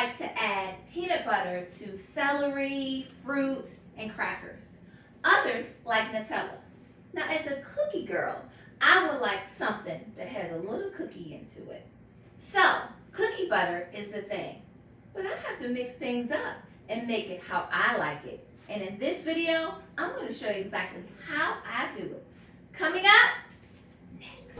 like to add peanut butter to celery, fruit, and crackers. Others like Nutella. Now, as a cookie girl, I would like something that has a little cookie into it. So, cookie butter is the thing. But I have to mix things up and make it how I like it. And in this video, I'm going to show you exactly how I do it. Coming up next.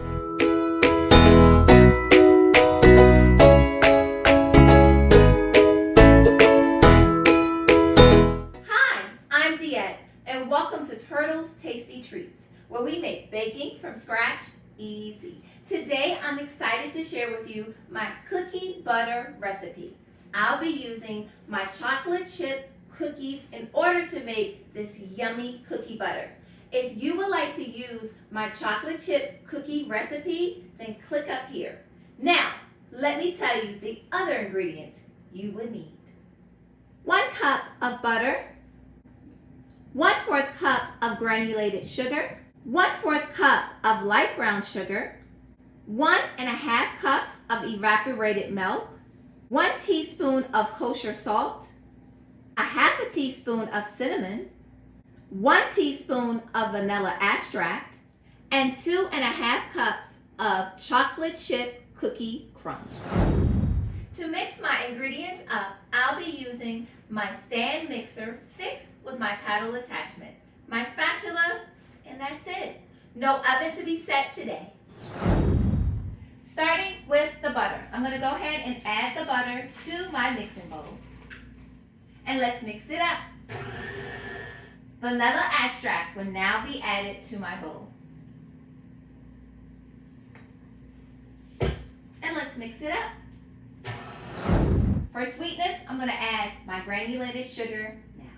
Hi, I'm Diette, and welcome to Turtle's Tasty Treats, where we make baking from scratch easy. Today, I'm excited to share with you my cookie butter recipe. I'll be using my chocolate chip cookies in order to make this yummy cookie butter. If you would like to use my chocolate chip cookie recipe, then click up here. Now, let me tell you the other ingredients you would need. 1 cup of butter, 1/4 cup of granulated sugar, 1/4 cup of light brown sugar, 1½ cups of evaporated milk, 1 teaspoon of kosher salt, 1/2 teaspoon of cinnamon, 1 teaspoon of vanilla extract, and 2½ cups of chocolate chip cookie crumbs. To mix my ingredients up, I'll be using my stand mixer fixed with my paddle attachment, my spatula, and that's it. No oven to be set today. Starting with the butter. I'm going to go ahead and add the butter to my mixing bowl. And let's mix it up. Vanilla extract will now be added to my bowl. And let's mix it up. For sweetness, I'm going to add my granulated sugar now.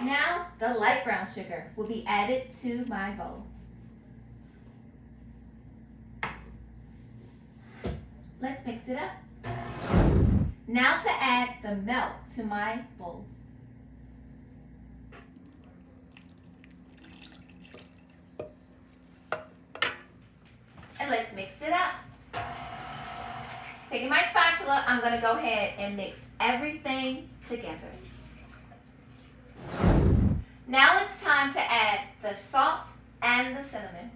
Now, the light brown sugar will be added to my bowl. Let's mix it up. Now to add the milk to my bowl. And let's mix it up. Taking my spatula, I'm going to go ahead and mix everything together. Now it's time to add the salt and the cinnamon.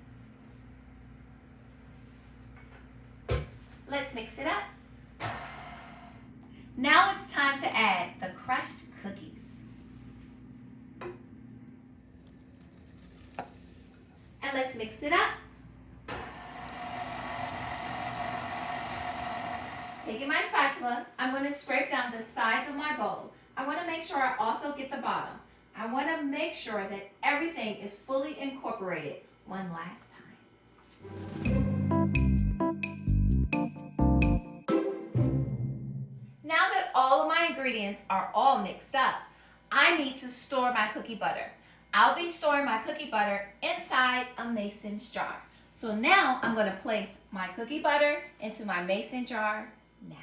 Let's mix it up. Now it's time to add the crushed cookies. And let's mix it up. Taking my spatula, I'm going to scrape down the sides of my bowl. I want to make sure I also get the bottom. I want to make sure that everything is fully incorporated one last time. Now that all of my ingredients are all mixed up, I need to store my cookie butter. I'll be storing my cookie butter inside a mason jar. So now I'm going to place my cookie butter into my mason jar now.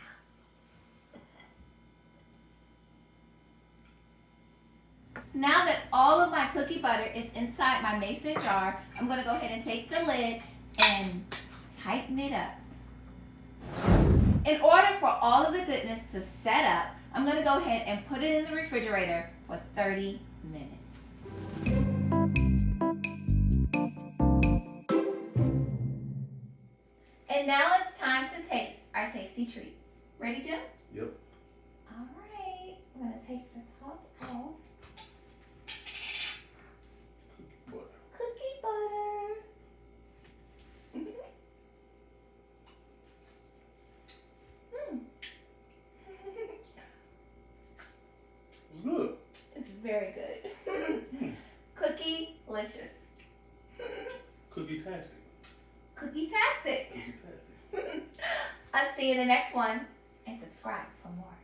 Now that all of my cookie butter is inside my mason jar, I'm going to go ahead and take the lid and tighten it up. In order for all of the goodness to set up, I'm going to go ahead and put it in the refrigerator for 30 minutes. And now it's time to taste our tasty treat. Ready, Jim? Yep. All right. I'm going to take the top off. Cookie butter. It's good. It's very good. Cookie-licious. Cookie-tastic. Cookie-tastic. Cookie-tastic. I'll see you in the next one, and subscribe for more.